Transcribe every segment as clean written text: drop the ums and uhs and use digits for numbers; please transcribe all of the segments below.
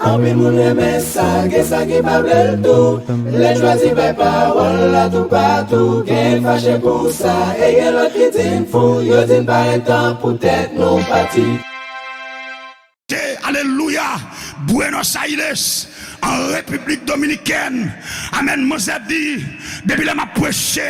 En pile moun aime ça, que ça qui pas bel tout. Les choisis par parole là tout partout. Qu'est fâché pour ça, et y'a l'autre qui dit fou. Yo dit pas un temps pour tête non parti. Alléluia, Buenos Aires, en République Dominicaine. Amen, Mosè dit, depuis la m'a prêché,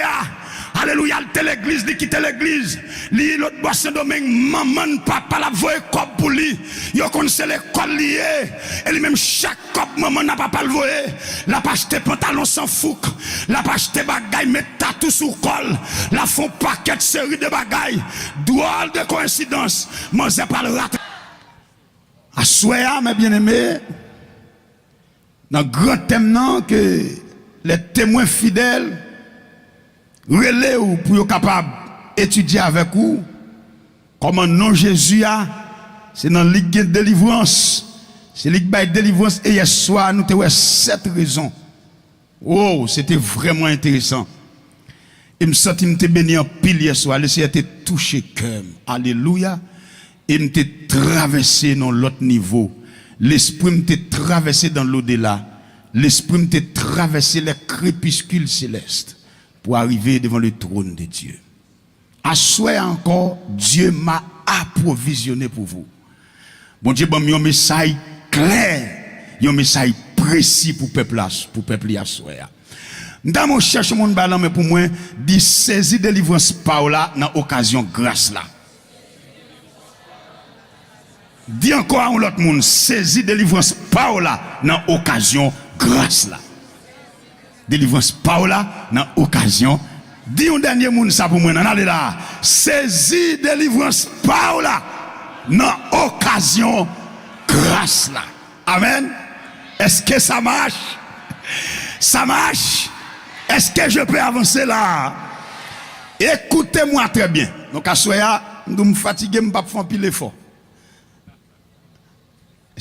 alléluia, l'église, il quitte l'église. Li l'autre bois Saint-Domingue, maman, papa, la voie cop pour lui. Yo connaissez l'école liée. Et lui même chaque cop, maman n'a pas le voyer. La pas acheté pantalon sans fouque. La pas acheté bagaille, met tatou sous col. La font paquet de série de bagailles. Drôle de coïncidence. Mosè pas le rat. À souhait, mes bien-aimés, dans le grand thème que les témoins fidèles relèvent ou pour être capable d'étudier avec vous comment non Jésus a, c'est dans la ligue de délivrance. C'est la ligue de délivrance et hier soir, nous avons 7 raisons. Oh, c'était vraiment intéressant. Et me senti me béni en pile hier soir, le Seigneur était touché cœur. Alléluia. Et me traversé dans l'autre niveau. L'esprit me traversé dans l'au-delà. L'esprit me traversé les crépuscules célestes pour arriver devant le trône de Dieu. À souhait encore, Dieu m'a approvisionné pour vous. Bon Dieu, bon, un message clair, un message précis pour le peuple à souhait. Dans mon cherche mon ballon, mais pour moi, dit saisir délivrance Paola dans l'occasion grâce là. Dis encore à l'autre monde, saisis délivrance Paola dans l'occasion grâce là. Délivrance Paola dans l'occasion. Dis un dernier monde ça pour moi, allez là. Saisis délivrance Paola dans l'occasion grâce là. Amen. Est-ce que ça marche? Ça marche? Est-ce que je peux avancer là? Écoutez-moi très bien. Donc à soya, nous me fatiguer, me pas faire pile effort.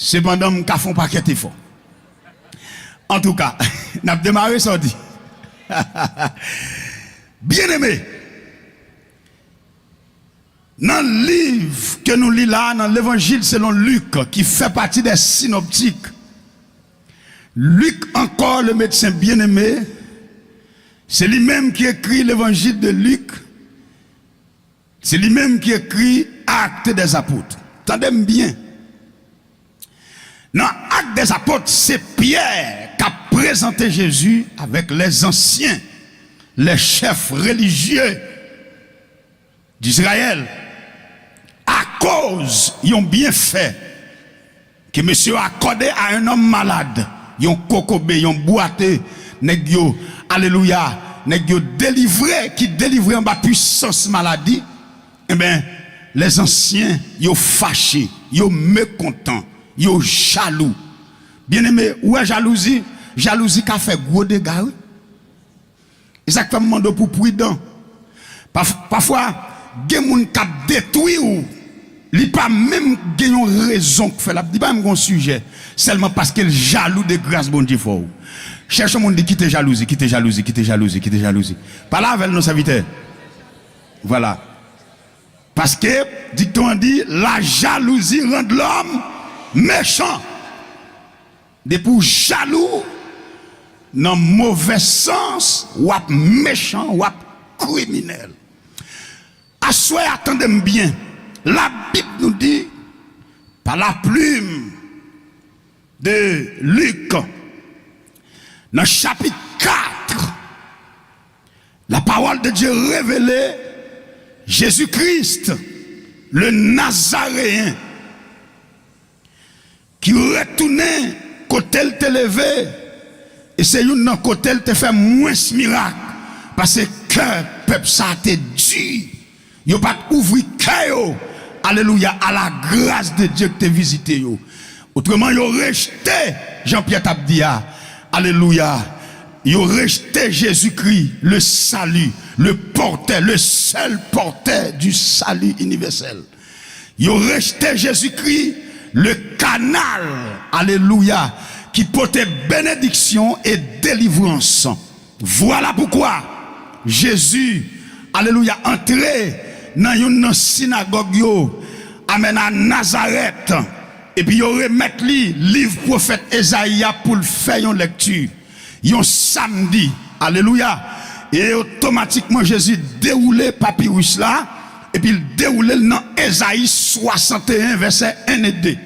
Cependant, je fais un paquet d'efforts. En tout cas, nous avons démarré ça dit. Bien aimé, dans le livre que nous lisons là, dans l'évangile selon Luc, qui fait partie des synoptiques, Luc encore, le médecin bien aimé, c'est lui-même qui écrit l'évangile de Luc, c'est lui-même qui écrit Actes des apôtres. Attendez bien. Dans l'Acte des apôtres, c'est Pierre qui a présenté Jésus avec les anciens, les chefs religieux d'Israël, à cause ils ont bien fait que monsieur a accordé à un homme malade, ils ont cocobé, ils ont boité, nèg yo, alléluia, nèg yo délivré, qui délivrait en bas puissance maladie, eh bien, les anciens, ils ont fâché, ils ont mécontent. Yo jaloux. Bien aimé, ouais jalousie, jalousie qui a fait gros dégâts. Et ça fait un moment pour prudent. Parfois, il y a des gens qui détruit ou il n'y a pas même une raison pour faire la. Il n'y a pas même un sujet. Seulement parce qu'il est jaloux de grâce bon Dieu fort. Cherche un monde qui quitte jalousie, quitte jalousie, quitte jalousie, quitte jalousie. Pas là avec nos serviteurs. Voilà. Parce que, dicton dit, la jalousie rend l'homme méchant. De pour jaloux, dans mauvais sens, ou méchant, ou criminel. À soi, attendez bien. La Bible nous dit, par la plume de Luc, dans le chapitre 4, la parole de Dieu révélée, Jésus-Christ, le Nazaréen, qui retournait côté il te levé, et c'est une côté il te fait moins miracle, parce que cœur, peuple, ça te dit, il n'y a pas ouvrir cœur, alléluia, à la grâce de Dieu que tu visité. Autrement, il a rejeté Jean-Pierre Tabdia, alléluia, il a rejeté Jésus-Christ, le salut, le porteur, le seul porteur du salut universel. Il a rejeté Jésus-Christ, le canal, alléluia, qui portait bénédiction et délivrance. Voilà pourquoi Jésus, alléluia, entré dans une synagogue, amen à Nazareth, et puis yo remettre li livre prophète Esaïe pour le faire une lecture yon samedi. Alléluia. Et automatiquement Jésus déroulait papyrus là et puis il déroulait dans Esaïe 61 verset 1 et 2.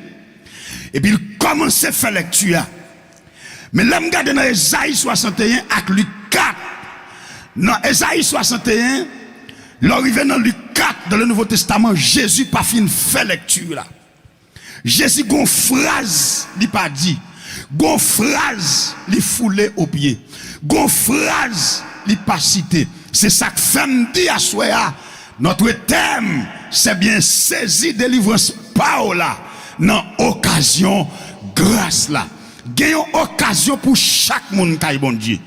Et puis il commençait à faire lecture. Mais là, je regarde dans Esaïe 61 avec Luc 4. Dans Esaïe 61, l'arrivée dans Luc 4, dans le Nouveau Testament, Jésus pas fini faire lecture là. Jésus, gon phrase, il pas dit. Gon phrase, il foulé au pied. Gon phrase, il pas cité. C'est ça que femme dit à soi. Notre thème, c'est bien saisi délivrance par là. Dans occasion, grâce là. Gagnons occasion pour chaque monde qui est bon Dieu.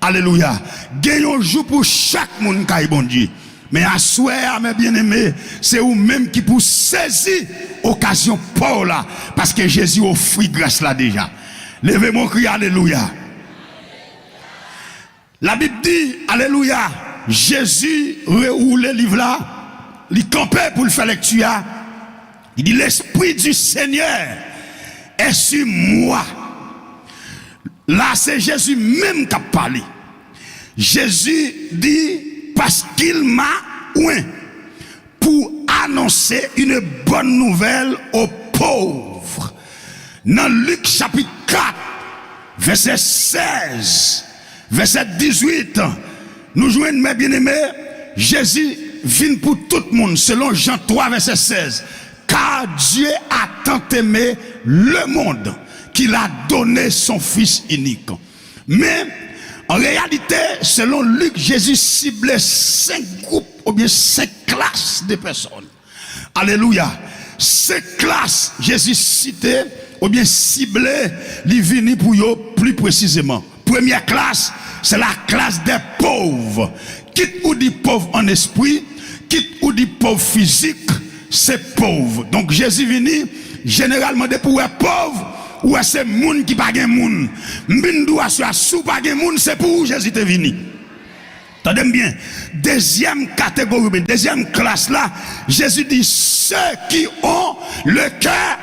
Alléluia. Gagnons jour pour chaque monde qui est bon Dieu. Mais à souhait, mes bien-aimés, c'est vous-même qui pour saisir occasion pour là. Parce que Jésus offre grâce là déjà. Levez mon cri, alléluia. La Bible dit, alléluia, Jésus roule le livre là, il campait pour le faire lecture. Il dit, l'Esprit du Seigneur est sur moi. Là, c'est Jésus même qui a parlé. Jésus dit, parce qu'il m'a oint pour annoncer une bonne nouvelle aux pauvres. Dans Luc chapitre 4, verset 16, verset 18, nous jouons, mes bien-aimés, Jésus vient pour tout le monde, selon Jean 3, verset 16. Car Dieu a tant aimé le monde qu'il a donné son Fils unique. Mais en réalité, selon Luc, Jésus ciblait 5 groupes ou bien 5 classes de personnes. Alléluia. 5 classes, Jésus citait ou bien ciblait les venus pour eux plus précisément. Première classe, c'est la classe des pauvres. Quitte ou dit pauvre en esprit, quitte ou dit pauvre physique, c'est pauvre. Donc Jésus venu généralement des pauvres ou c'est moun qui pas gen moun. Mbindou a sou pas gen moun, c'est pour Jésus te venu. Attendez bien. Deuxième catégorie, deuxième classe là, Jésus dit ceux qui ont le cœur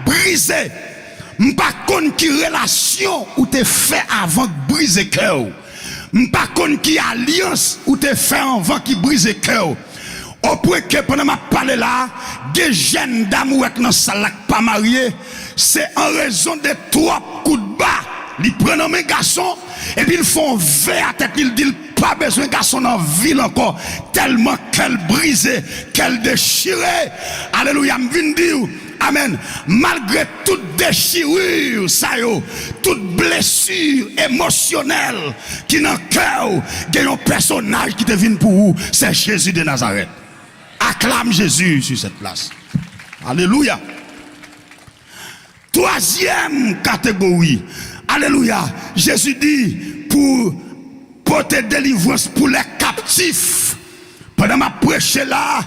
brisé. M'pa konn qui relation ou te fait avant de briser cœur. M'pa konn qui alliance ou te fait avant qui brise cœur. Au point que pendant ma parler là, des jeunes d'amour dans la salle pas mariés, c'est en raison de 3 coups de bas. Ils prennent un garçon et puis ils font verre à tête, ils disent pas besoin de garçon dans la ville encore, tellement qu'elle brisée, qu'elle déchirée. Alléluia, me vient dire, amen. Malgré toute déchirure, ça yo, toute blessure émotionnelle qui dans le cœur, il y a un personnage qui te vient pour vous, c'est Jésus de Nazareth. Acclame Jésus sur cette place. Alléluia. Troisième catégorie. Alléluia. Jésus dit pour porter délivrance pour les captifs. Pendant ma prêche là,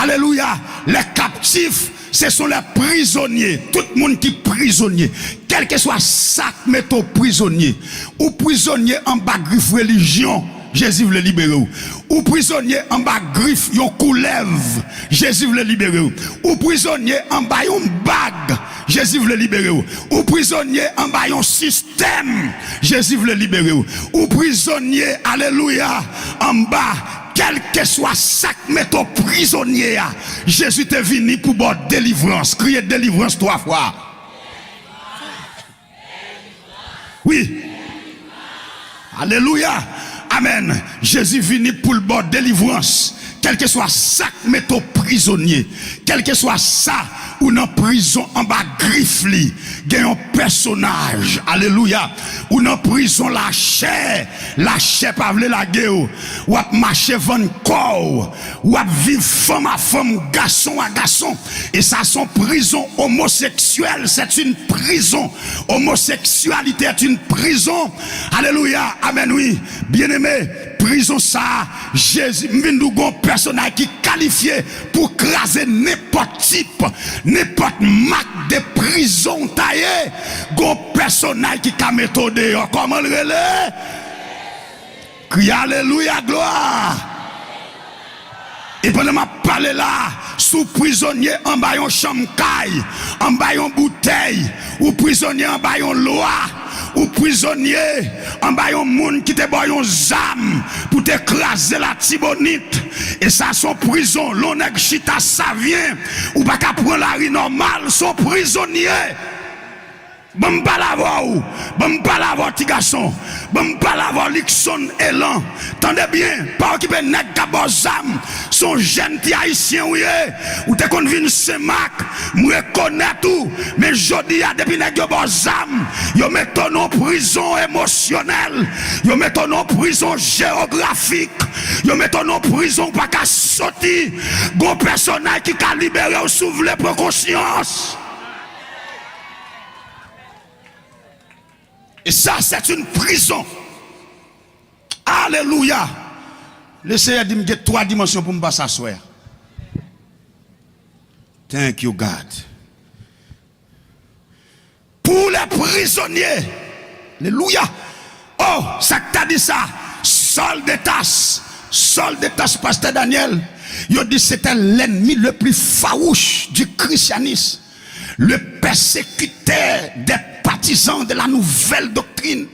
alléluia, les captifs, ce sont les prisonniers. Tout le monde qui est prisonnier, quel que soit ça, mettons prisonnier, ou prisonnier en bas griffe religion, Jésus veut libérer. Ou prisonnier en bas griffe, yon coulev, Jésus veut libérer. Ou prisonnier en bas yon bague, Jésus veut libérer. Ou prisonnier en bas yon système, Jésus veut libérer. Ou prisonnier, alléluia, en bas, quel que soit ça que mettons prisonnier, Jésus est venu pour bonne délivrance. Criez délivrance 3 fois. Oui. Alléluia. Amen. Jésus venu pour le bon délivrance. Quel que soit ça que mettons prisonnier, quel que soit ça ou dans prison en bas griffe li, gen un personnage, alléluia, ou dans prison la chair pas vle la gueule, ou ap marcher van corps, ou ap vivre femme à femme, garçon à garçon, et ça son prison homosexuelle, c'est une prison, homosexualité est une prison, alléluia, amen, oui, bien-aimé, prison ça, Jésus, m'vindougon personnage qui qualifié pour craser n'importe type, n'importe marque de prison taillé, gon personnage qui a méthode, comment le relais? Crie alléluia, gloire. Et pendant que je parle là, sous prisonnier en bas yon chambre caille, en bas yon bouteille, ou prisonnier en bas yon loi, ou prisonnier en bas yon monde qui te boit yon zam pour t'écraser la tibonite. Et ça son prison, l'on est chita ça vient, ou pas qu'à prendre la rue normale, son prisonnier. Bon pas la voir ou, bon pas la voir petit garçon, bon pas la voir Lixon Elan. Tendez bien, pas occuper nèg kabozam, son jeune ti haïtien oui, ou te kon vinn Semak, me reconnaît tout, mais jodi a depuis nèg yo bozam, yo met en prison émotionnelle, yo met en prison géographique, yo met en prison pas qu'à sortir, gon personnage qui ka libérer ou souvle pour conscience. Et ça, c'est une prison. Alléluia. Le Seigneur dit que j'ai 3 dimensions pour me s'asseoir. Thank you, God. Pour les prisonniers. Alléluia. Oh, ça que t'as dit ça. Saul de Tarse, pasteur Daniel. Il dit que c'était l'ennemi le plus farouche du christianisme. Le persécuteur des partisans de la nouvelle doctrine.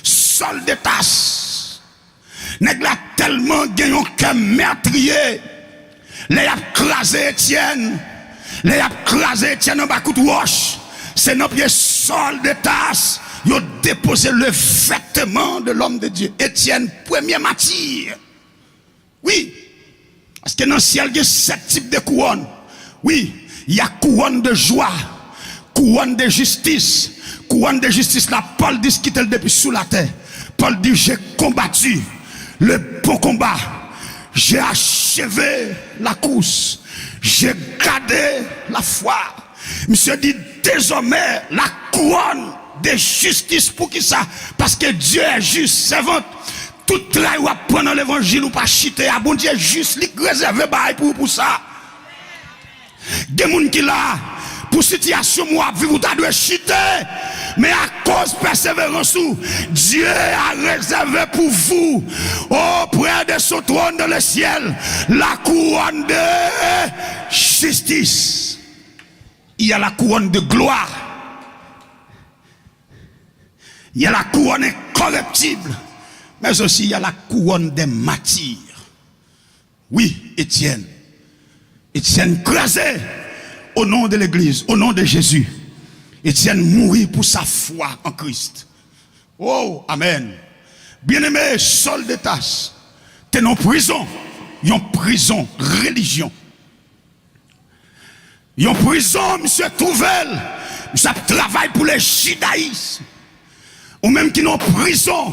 Saul de Tarse. Nèg la tellement gagné un cœur meurtrier. Les a crasé Étienne. Les a crasé Étienne en bas coup de roche. C'est notre pied Saul de Tarse. Ils ont déposé le vêtement de l'homme de Dieu. Étienne, premier martyr. Oui. Parce que dans le ciel, il y a 7 types de couronnes. Oui. Il y a couronne de joie, couronne de justice. Couronne de justice, là, Paul dit qu'il était depuis sous la terre. Paul dit, j'ai combattu le bon combat. J'ai achevé la course. J'ai gardé la foi. Monsieur dit, désormais, la couronne de justice pour qui ça? Parce que Dieu est juste, servante. Tout travail ou à prendre l'évangile ou pas chiter. Ah bon Dieu est juste, il réservé pour ça. Des gens qui là, pour situation moi, vous devez chiter, mais à cause de persévérance, Dieu a réservé pour vous, auprès de son trône dans le ciel, la couronne de justice. Il y a la couronne de gloire. Il y a la couronne incorruptible. Mais aussi il y a la couronne des martyrs. Oui, Étienne. Étienne crasé au nom de l'église, au nom de Jésus. Étienne mourit pour sa foi en Christ. Oh, amen. Bien-aimé, Saul de Tarse, t'es en prison. Yon prison, religion. Yon prison, monsieur Trouvel. Monsieur travaille pour les judaïsmes. Ou même qui n'ont prison.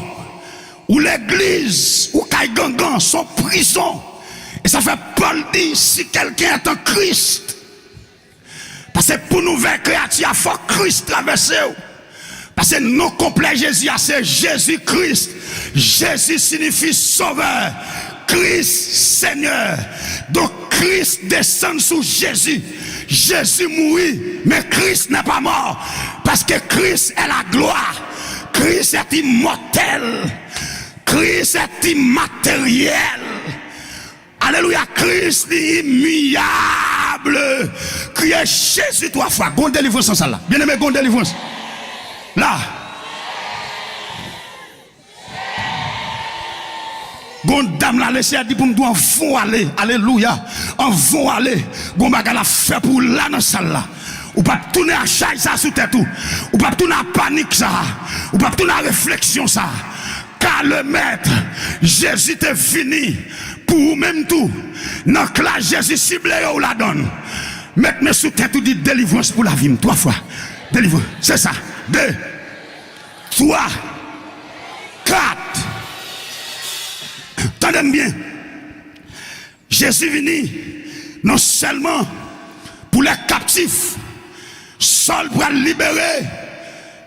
Ou l'église, ou Kaigangan sont prison. Et ça fait Paul dit, si quelqu'un est en Christ, parce que pour nous vaincre, il faut Christ traverser. Parce que non complet Jésus, c'est Jésus-Christ. Jésus signifie sauveur. Christ Seigneur. Donc Christ descend sous Jésus. Jésus mourit, mais Christ n'est pas mort. Parce que Christ est la gloire. Christ est immortel. Christ est immatériel. Alléluia, Christ est immuable. Criez Jésus 3 fois. Gon délivrance en ça là. Bien aimé, gon délivrance. Là. Gon dame là, laissez à dire pour nous en vont aller. Alléluia. En vont aller. Gon baga la fait pour là dans ça là. Ou pas tourner à chaille ça sous tête tout. Ou pas tourner à panique ça. Ou pas tourner à réflexion ça. Car le maître, Jésus t'est fini. Pour même tout, dans classe Jésus ciblé ou la donne. Mettez sous tête ou dit délivrance pour la vie. 3 fois. Délivrance. C'est ça. 2, 3, 4. Tendez bien. Jésus venu non seulement pour les captifs, Saul pour libérer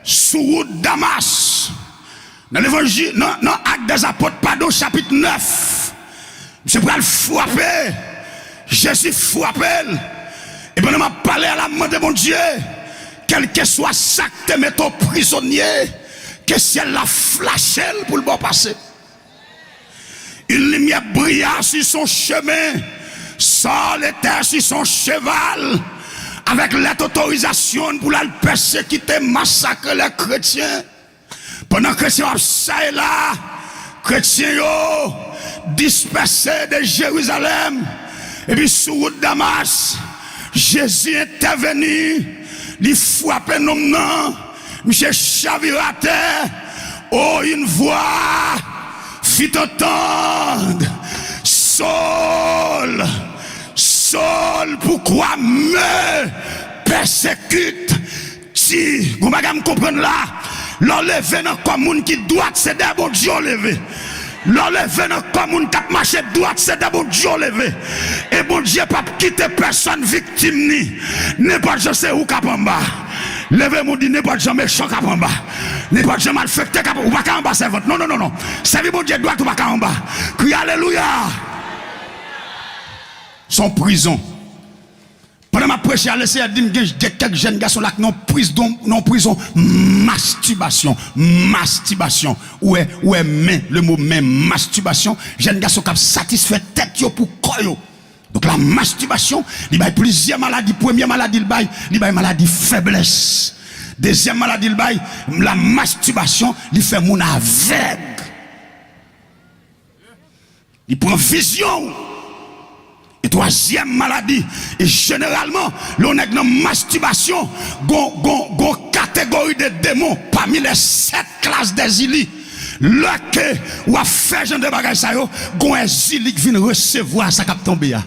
sous route Damas. Dans l'évangile, non, Actes des Apôtres, pardon, chapitre 9. Je vais le frapper. Jésus frappe. Et bien, on m'a parlé à la main de mon Dieu. Quel que soit ça que tu mets ton prisonnier, que si elle l'a flashé pour le bon passer. Une lumière brilla sur son chemin. Saul était sur son cheval. Avec l'autorisation pour la persécuter, massacrer les chrétiens. Pendant que les chrétiens ça et là, chrétiens dispersés de Jérusalem. Et puis sur route Damas, Jésus est intervenu. Il frappe un homme non. Monsieur chavirate. Oh, une voix fit entendre. Saul, Saul, pourquoi me persécute? Si, vous m'avez compris là, l'enlever dans le monde qui doit c'est des bon Dieu levé. L'enlever dans le monde qui marche droit c'est des bon Dieu levé. Et bon Dieu pas quitter personne victime ni. N'est pas je sais où cap en bas. Levez-moi dit n'est pas jamais méchant cap en bas. N'est pas jamais malfecté cap ou pas en bas c'est votre. Non non non non. Servir bon Dieu droit ou pas en bas. Crie alléluia. Son prison. Pendant ma prêche à l'essai, il y a quelques jeunes garçons là qui non prison masturbation. Masturbation. Où est main, le mot main, masturbation. Jeunes garçons qui satisfait tête pour corps. Donc la masturbation, il y a plusieurs maladies. Première maladie, il y a maladie faiblesse. Deuxième maladie, la masturbation, il fait mon aveugle. Il prend vision. Et troisième maladie, et généralement, l'on est dans masturbation, gon catégorie de démons parmi les 7 classes des îles. Là que ou a fait genre de bagages ça yo, gon exili qui vient recevoir ça cap tomber.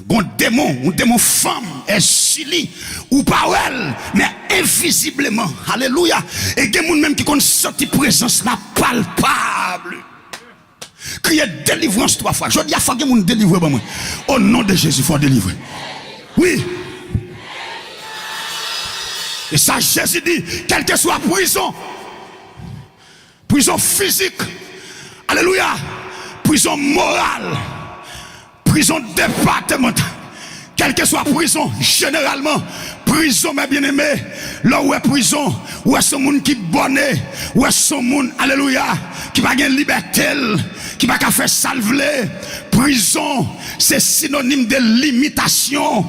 Gon démon femme exili ou pas elle, mais invisiblement. Alléluia. Et gen moun même qui kon sorti présence la palpable. Criez délivrance 3 fois. Je dis à faut que moun délivrer moi. Au nom de Jésus, il faut délivrer. Oui. Et ça, Jésus dit, quelle que soit prison, prison physique, alléluia, prison morale, prison départementale, quelle que soit prison, généralement, prison, mes bien-aimés, là où est prison, où est ce monde qui bonne, où est ce monde, alléluia, qui va gagner liberté, qui va faire salver. Prison, c'est synonyme de limitation.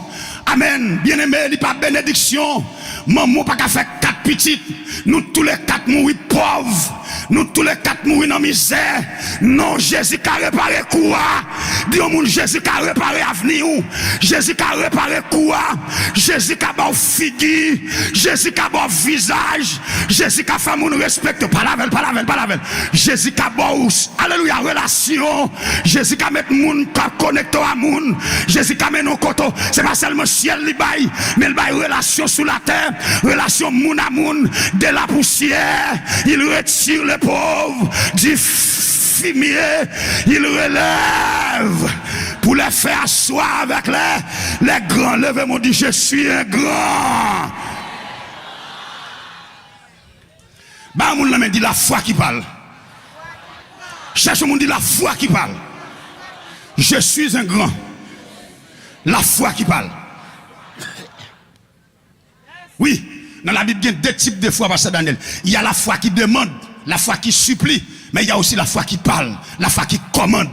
Amen. Bien-aimé, il n'y a pas de bénédiction. Maman pas qu'à faire 4 petites. Nous tous les 4 mourir pauvres. Nous tous les 4 mourir dans misère. Non, Jésus a réparé quoi? Dis au monde, Jésus a réparé l'avenir. Jésus a réparé quoi? Jésus a bon figure. Jésus a bon visage. Jésus a fait mon respecte. Pas la veille. Jésus a bon, alléluia, relation. Jésus a mis moun connecté à moun. Jésus a mis nos côtés. C'est pas seulement ciel li bail, mais il bail relation sous la terre, relation moun à moun, de la poussière. Il retire les pauvres du fumier, il relève pour les faire asseoir avec les grands. Levez-moi, dit je suis un grand. Bah moun la dit la foi qui parle. Cherche moun dit la foi qui parle. Je suis un grand. La foi qui parle. Oui, dans la Bible, il y a 2 types de foi, pasteur Daniel. Il y a la foi qui demande, la foi qui supplie, mais il y a aussi la foi qui parle, la foi qui commande.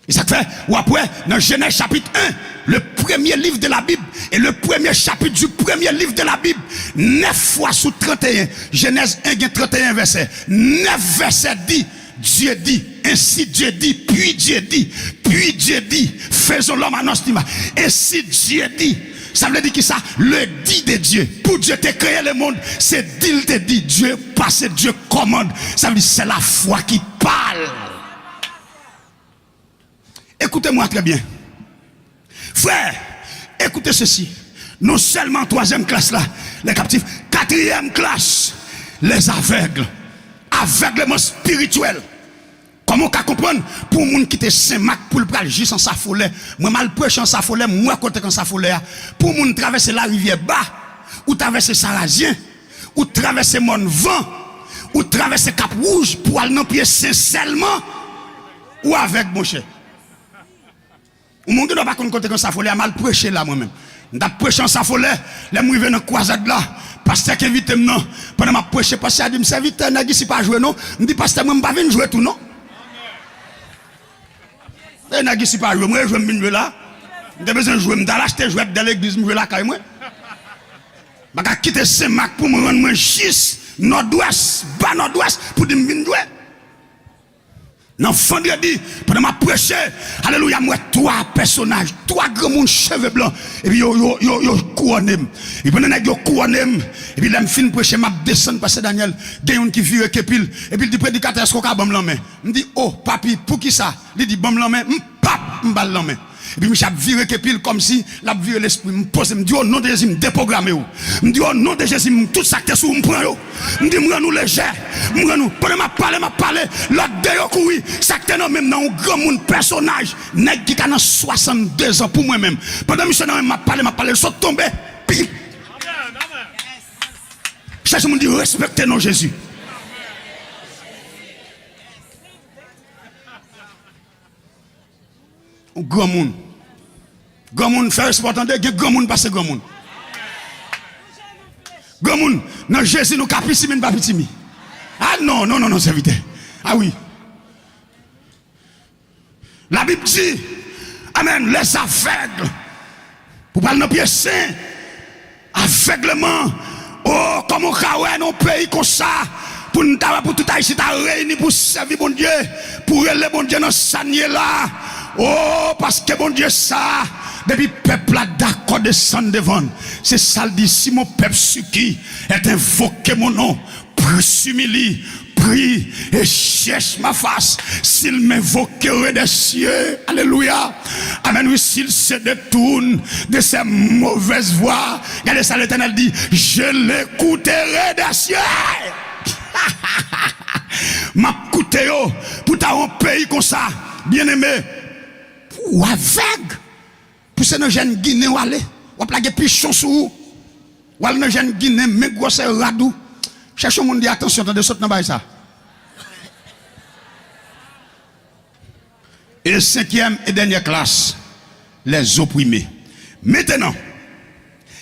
Et ça fait, ou après, dans Genèse chapitre 1, le premier livre de la Bible, et le premier chapitre du premier livre de la Bible, 9 fois sous 31, Genèse 1, 31 versets, 9 versets dit, Dieu dit, ainsi Dieu dit, puis Dieu dit, faisons l'homme à notre image. Ainsi Dieu dit, ça veut dire que ça, le dit de Dieu. Pour Dieu te créé le monde, c'est dit te dit, Dieu passe, Dieu commande. Ça veut dire c'est la foi qui parle. Écoutez-moi très bien. Frère, écoutez ceci. Non seulement 3e classe là, les captifs, 4e classe, les aveugles. Aveuglement spirituel. Comment on peut comprendre pour moun qui te Saint-Marc pour le pral juste en sa folie, moi mal prêche en sa folie, moi côté en sa folie, pour moun traverser la rivière bas, ou traverser Sarazien, ou traverser Monvent, ou traverser Cap Rouge pour aller dans pied sincèrement ou avec mon cher. Ou moun qui doit pas côté en sa folie, mal prêcher là moi-même. N'a prêché en sa folie, les mou venir dans croisade là. Pasteur qui invite pendant ma prêche, pasteur a dit me serviteur n'a dit si pas jouer non, me dit pasteur moi pas venir jouer tout non. Et n'a qui pas jouer, moi je me là. J'ai besoin de jouer, dans l'acheter jouer dans l'église, me là quand moi. Je vais quitter Saint-Marc pour me rendre moins 6 nord-ouest, bas nord-ouest pour dire me jouer. Dans vendredi, pendant ma prêcher, alléluia, moi, 3 personnages, 3 grands monde cheveux blancs, et puis yo couronné. Et pendant que yo couronné, et puis là, je finis prêcher, je descends, parce que Daniel, il y a un qui vire Kepil, et puis le prédicateur, est-ce qu'on a bon la main? Je me dis, oh, papi, pour qui ça? Il dit, bon la main, pap, m'balle la main. Et puis, je viré Kepil comme si, la viré l'esprit, me pose, me dit, oh, nom de Jésus, me déprogramme. Me dit, oh, nom de Jésus, tout ça que sous me prend. Me dit, me rend nous léger. Me rend nous, pendant ma parler, l'autre de yo koui, ça que non, même dans un grand monde personnage, nèg qui a 62 ans pour moi-même. Pendant que je m'a parlé, ils sont tombés. Pi. Cherche me dit, respectez non Jésus. Grand monde. Grand monde fait respect, grand monde passe grand monde. Grand monde, non Jésus nous capissi mais pas petit. Ah non, c'est vite. Ah oui. La Bible dit, amen, les aveugles. Pour parler de nos pieds saints, aveuglement. Oh, comme on a un pays comme ça. Pour nous pour tout Haïti réuni pour servir bon Dieu, pour aller bon Dieu dans sanier là. Oh, parce que bon Dieu ça, depuis peuple là d'accord descend devant. C'est ça le dit, si mon peuple qui est invoqué mon nom, s'humilie, prie et cherche ma face, s'il m'invoquerait des cieux, alléluia, amen, oui, s'il se détourne de ses mauvaises voies, regardez ça, l'Éternel dit, je l'écouterai des cieux. M'a coûté pour ta un pays comme ça, bien aimé, ou aveugle, pour ces jeunes Guinéens ou aller, ou plaguer pichon sous, ou aller jeunes Guinéens, mais grosse radou, cherchez mon dit attention, de sauter dans ça. Et 5e et dernière classe, les opprimés. Maintenant,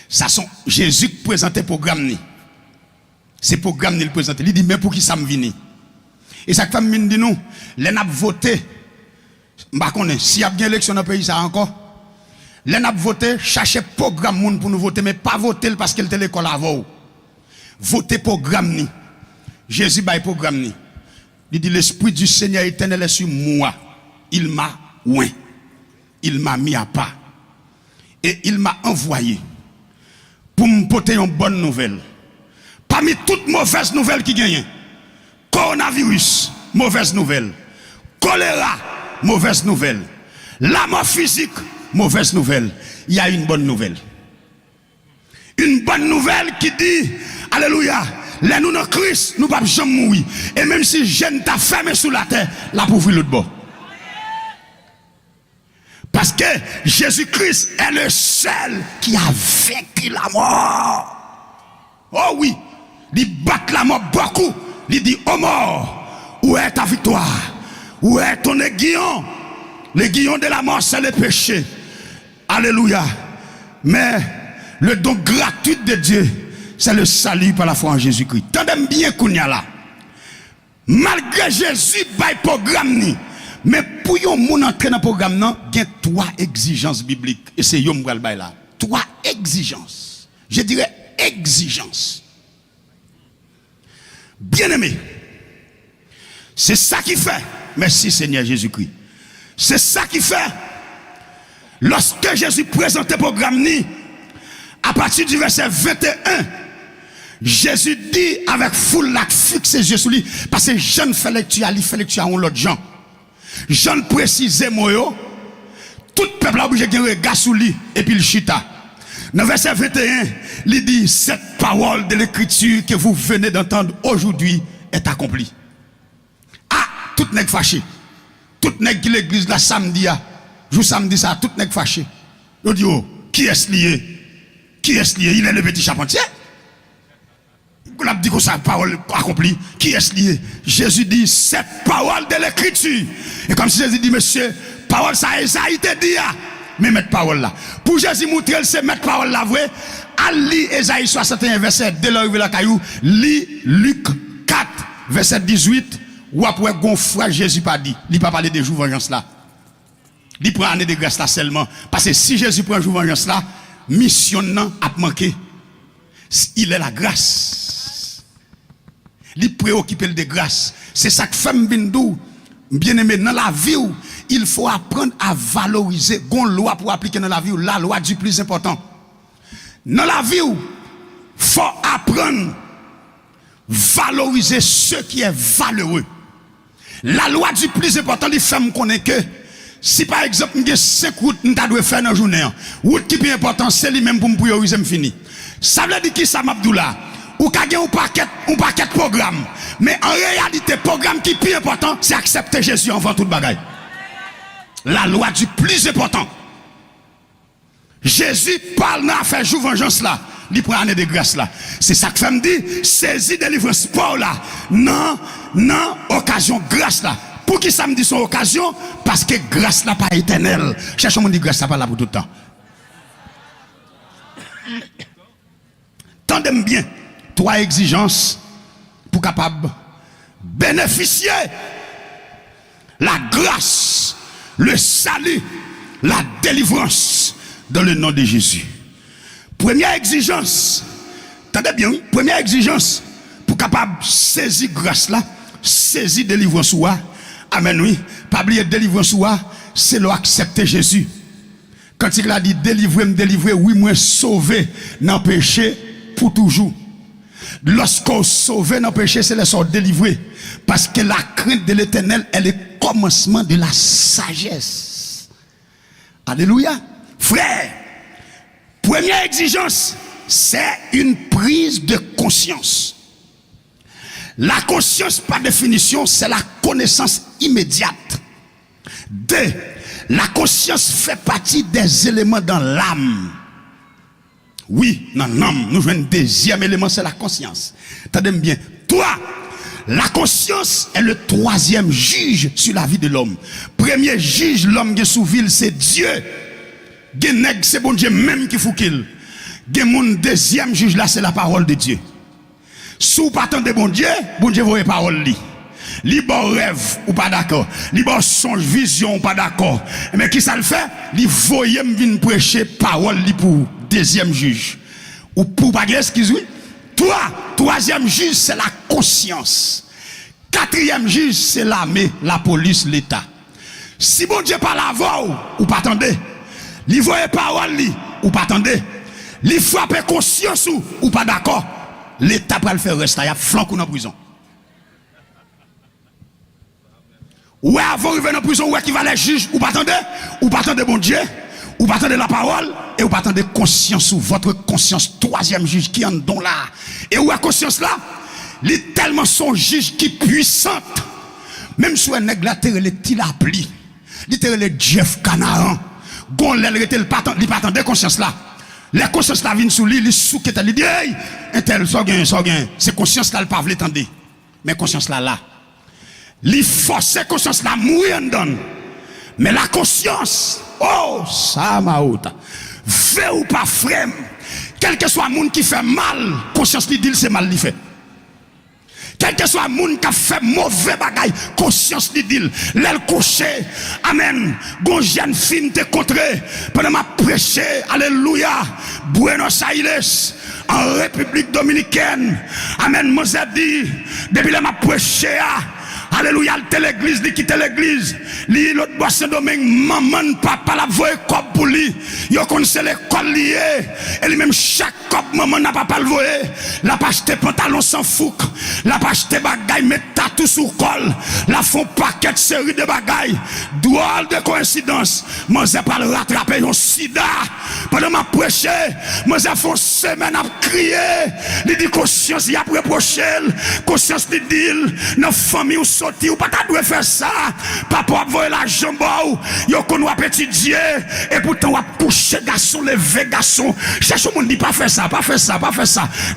ça sont Jésus qui présente le programme. C'est le programme qu'il présente. Il dit, mais pour qui ça me vient? Et ça fait dit nous, les n'a voté. Si y a bien élection dans le pays, ça encore. Les n'a voté, chercher programme pour nous voter, mais pas voter parce qu'il était l'école avant. Voter programme. Jésus a programme. Il dit, l'Esprit du Seigneur éternel est sur moi. Il m'a oint. Il m'a mis à part. Et il m'a envoyé pour me porter une bonne nouvelle. Parmi toutes mauvaises nouvelles qui gagnent, coronavirus, mauvaise nouvelle, choléra, mauvaise nouvelle, la mort physique, mauvaise nouvelle, il y a une bonne nouvelle. Une bonne nouvelle qui dit, alléluia, les nous dans Christ, nous ne pouvons jamais mourir. Et même si jeune t'a fermé sous la terre, la pauvre l'autre bord. Parce que Jésus-Christ est le seul qui a vaincu la mort. Oh oui. Il bat la mort beaucoup. Il dit, oh mort, où est ta victoire? Où est ton aiguillon? L'aiguillon de la mort, c'est le péché. Alléluia. Mais le don gratuit de Dieu, c'est le salut par la foi en Jésus-Christ. Tendez bien qu'on y a là. Malgré Jésus, il y a un programme. Mais pour yon moun entrer dans le programme, il y a 3 exigences bibliques. Et c'est yon m'bral bay là. 3 exigences. Je dirais exigences. Bien-aimé, c'est ça qui fait, merci Seigneur Jésus-Christ, c'est ça qui fait, lorsque Jésus présente le programme, à partir du verset 21, Jésus dit avec foule la fixe Jésus sur lui, parce que Jean fait lecture à l'autre Jean. Jean précise moi, tout peuple a obligé de regarder sur lui, et puis le chita. Dans verset 21, il dit, cette parole de l'écriture que vous venez d'entendre aujourd'hui est accomplie. Ah, tout n'est pas fâché. Tout n'est pas l'église la samedi, jour samedi ça, tout n'est pas fâché. Il dit, oh, qui est-ce lié? Qui est-ce lié? Il est le petit charpentier. On a dit que sa parole accomplie. Qui est-ce lié? Jésus dit, cette parole de l'écriture. Et comme si Jésus dit, monsieur, parole ça a été dit. Mais mettre parole là. Pour Jésus montrer, c'est mettre parole là, vrai. À lire Esaïe 61, verset, dès l'arrivée de la caillou, lit Luc 4, verset 18, ou après, gon frère Jésus pas dit. Il pas parlé des jours vengeance là. Il prend année de grâce là seulement. Parce que si Jésus prend jour vengeance là, mission non a manqué. Il est la grâce. Il préoccupe de grâce. C'est ça que femme bindou, bien aimé, dans la vie, il faut apprendre à valoriser. Gon loi pour appliquer dans la vie, la loi du plus important. Dans la vie, il faut apprendre à valoriser ce qui est valeureux. La loi du plus important, les femmes connaissent que si par exemple, il y a 5 routes que je dois faire dans la journée, route qui est plus important, c'est lui-même pour me prioriser, me fini. Ça veut dire qui ça, Mabdoula? Ou qu'il y a un paquet de programmes. Mais en réalité, le programme qui est plus important, c'est accepter Jésus avant toute bagaille. La loi du plus important. Jésus parle dans l'affaire jour vengeance là. Il prend année de grâce là. C'est ça que femme dit, saisis délivrance pour là. Non, occasion grâce là. Pour qui ça me dit son occasion? Parce que grâce là pas éternelle. Cherchons mon dit grâce là pas là pour tout le temps. Tendez-moi bien. 3 exigences pour capable bénéficier la grâce, le salut, la délivrance dans le nom de Jésus. Première exigence, attendez bien, première exigence pour capable saisir grâce là, saisir délivrance ou amen oui, pas oublier délivrance ou c'est l'accepter Jésus. Quand il a dit délivrer, oui moi sauver dans péché pour toujours. Lorsqu'on sauve dans le péché, c'est le sort délivré. Parce que la crainte de l'Éternel est le commencement de la sagesse. Alléluia. Frère, première exigence, c'est une prise de conscience. La conscience, par définition, c'est la connaissance immédiate. 2. La conscience fait partie des éléments dans l'âme. Oui, non, nous jouons un deuxième élément, c'est la conscience. Attendez bien. Toi, la conscience est le 3e juge sur la vie de l'homme. Premier juge, l'homme qui est sous ville, c'est Dieu. C'est bon Dieu même qui faut qu'il. Mon deuxième juge là, c'est la parole de Dieu. Si vous partez de bon Dieu voit parole li. Li bon rêve ou pas d'accord. Li bon songe, vision ou pas d'accord. Mais qui ça le fait? Li voyait venir prêcher parole li pour deuxième juge. Ou pour pas excuse-moi. Toi, 3e juge, c'est la conscience. 4e juge, c'est l'armée, la police, l'État. Si bon Dieu parle avant ou pas attendez. Li voyait parole li ou pas attendez. Li frappe conscience ou pas d'accord. L'État va le faire rester. Il y a flanc ou dans prison. Ou avant de revenir en prison, ou qui va les juges, ou pas attendre bon Dieu, ou pas attendre la parole, et ou pas attendre conscience, ou votre conscience, 3e juge qui en don là. Et où est conscience là? Il est tellement son juge qui est puissante. Même si un nègre là, il est appli. Il est Jeff Canaran. Gon l'el était le patent, il pas attendre conscience là. Les consciences là viennent sous lui, il sous qui il dit hey, un tel so gain. C'est conscience là le pas veut tendre. Mais conscience là. Li force conscience la mourir en donne. Mais la conscience, oh, ça m'a outa. Fait ou pas frère, quel que soit le monde qui fait mal, conscience li dit c'est mal li fait. Quel que soit le monde qui a fait mauvais bagaille, conscience li dit, l'aile couché, amen. Gon jeune fille te contré, pendant ma prêché, alléluia, Buenos Aires, en République Dominicaine, amen, moi dit, depuis la ma prêché, alléluia, l'église, il quitte l'église. Li l'autre bois Saint-Domingue, maman, papa, la voie cop pour lui. Yo connaissez l'école liée. Et lui même chaque cop, maman n'a pas le voyer. La pas acheté pantalon sans fouque. La pas acheté bagaille, met tatou sous col. La font paquet de série de bagaille. Drôle de coïncidence. Moi, j'ai pas le rattraper un sida. Pendant ma prêché, moi, j'ai fait une semaine à crier. Il dit conscience, il a reproché. Conscience, il dit, dans famille ou sorti ou pas doit faire ça. Papa a la jambe yo qu'on va étudier et pourtant on va coucher garçon lever garçon. Cherche au monde dit pas faire ça.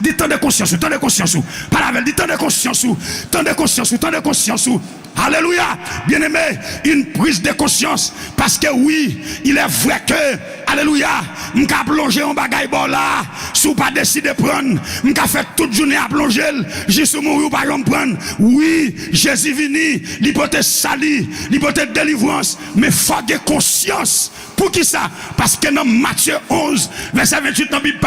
Dit tant de conscience, pas la veille, dit tant de conscience. Alléluia, bien-aimé, une prise de conscience parce que oui, il est vrai que alléluia, m'ka plonger en bagaille bon là, sous pas décider prendre, m'ka fait toute journée à plonger, juste mourir ou pas prendre. Oui, Jésus vini, l'hypothèse sali, l'hypothèse délivrance, mais faut de conscience. Pour qui ça? Parce que dans Matthieu 11, verset 28, dans la Bible,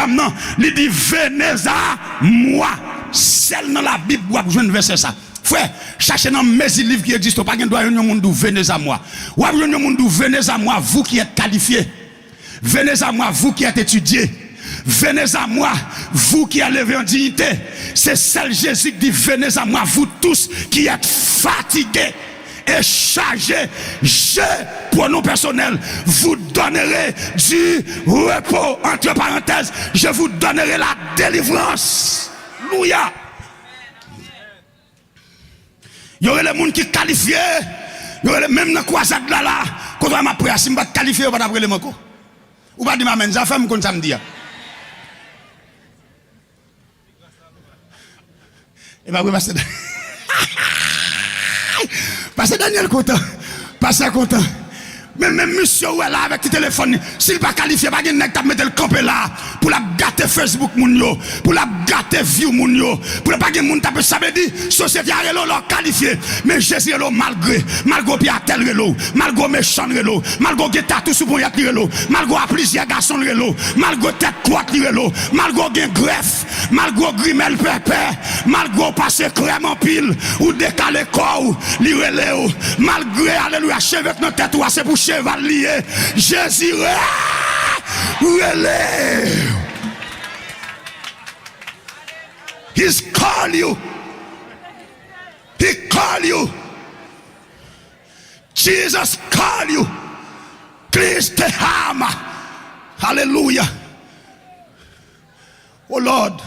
il dit, venez à moi. Celle dans la Bible, vous avez verset ça. Frère, cherchez dans mes livres qui existent, pas de droit à monde venez à moi. Ou à monde venez à moi, vous qui êtes qualifiés. Venez à moi, vous qui êtes étudiés. Venez à moi, vous qui avez levé en dignité. C'est celle Jésus qui dit, venez à moi, vous tous qui êtes fatigués et chargés. Je, pour nous personnels, vous donnerai du repos. Entre parenthèses, je vous donnerai la délivrance. Alléluia. Il y aurait les gens qui qualifiés. Il y aurait même dans la croisade là, quand on m'a pris, si je ne suis pas qualifié, on va pas les manco. Ou pas dire, mais ça fait comme ça me dit. Et bien, Pasteur Daniel content. Pasteur content. Même monsieur ou là avec le téléphone, s'il pas qualifié, pas gen nèg t'a mettre le campé là pour la gâter Facebook moun yo, pour la gâter view moun yo, pour pas gen moun taper ça veut dire société a relo leur qualifié, mais Jésus relo malgré piatel relo, malgré méchant relo, malgré gen tatou sou bon yat relo, malgré plusieurs garçons relo, malgré tête croate relo, malgré gen greffe, malgré grimel pépé, malgré passer crème en pile ou décaler corps li relé, malgré alléluia cheveux dans tête ou c'est pour chevalier, Jésus relève. He's call you. He call you. Jesus call you. Christ hammer. Hallelujah. Oh Lord,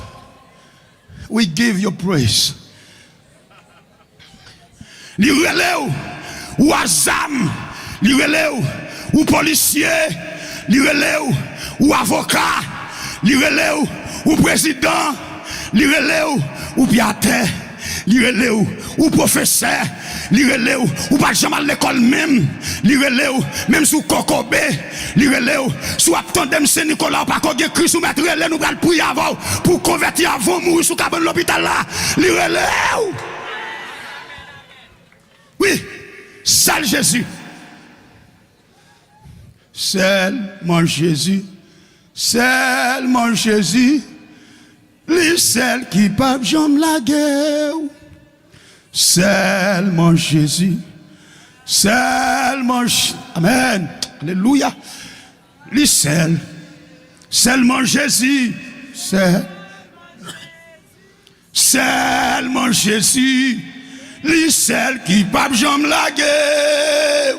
we give you praise. Li relève ou azam. Li relève ou policier, li relève ou avocat, li relève ou président, li relève ou piateur, li relève ou professeur, li relève ou pas jamais à l'école même, li relève même sous Kokobé, li relève sous Tandem Saint-Nicolas, pas qu'on ait Christ ou mettre relève, nous allons prier avant pour convertir avant mourir sous cabane l'hôpital là, li relève. Oui, seul Jésus. Seulement Jésus, seulement Jésus, les celles qui peuvent jamais la guerre. Seulement Jésus, seulement Amen, alléluia. Les seulement Jésus, seulement Jésus, les celles qui peuvent jamais la guerre.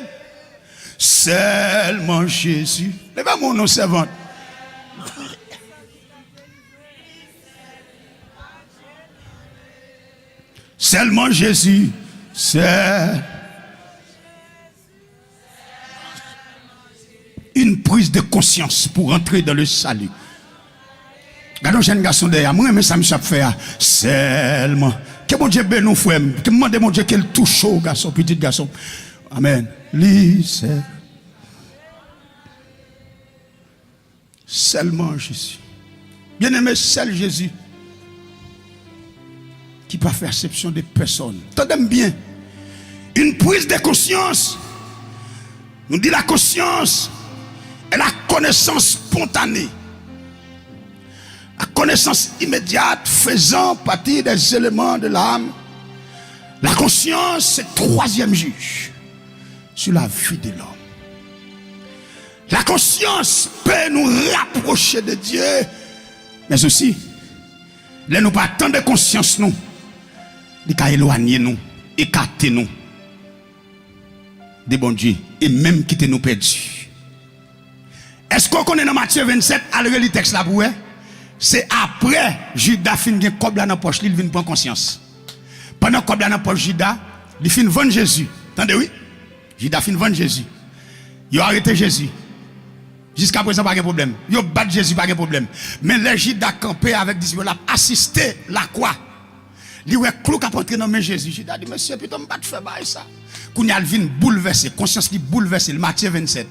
Seulement Jésus. Levez mon nom servante. Seulement Jésus. C'est une prise de conscience pour entrer dans le salut. Regardez jeune garçon derrière moi, mais ça me fait seulement. Que mon Dieu bénisse nous frère. Que demande mon Dieu qu'elle touche au garçon, petit garçon. Amen. Lise. Seulement Jésus. Bien-aimé, seul Jésus qui peut faire exception des personnes. Entendez bien. Une prise de conscience. Nous dit la conscience est la connaissance spontanée. La connaissance immédiate faisant partie des éléments de l'âme. La conscience, c'est le troisième juge sur la vie de l'homme. La conscience peut nous rapprocher de Dieu, mais aussi, là nous pas tant de conscience nous, il peut éloigner nous, écarter nous de bon Dieu et même quitter nous perdus. Est-ce qu'on connaît dans Matthieu 27, à le texte là pour c'est après Judas fin gen kob la dans poche, il vient prendre conscience. Pendant kob la dans poche Judas, il fin vendre Jésus. Attendez oui? Judas fin vendre Jésus. Il a arrêté Jésus. Jusqu'à présent, pas de problème. Il a battu Jésus, pas de problème. Mais les Judas campé avec disciples, a assisté la croix. Il a clou qu'à entrer dans mes Jésus. Judas dit, monsieur, putain, je ne vais pas faire ça. Quand il vient bouleverser, conscience qui bouleverse, le Matthieu 27.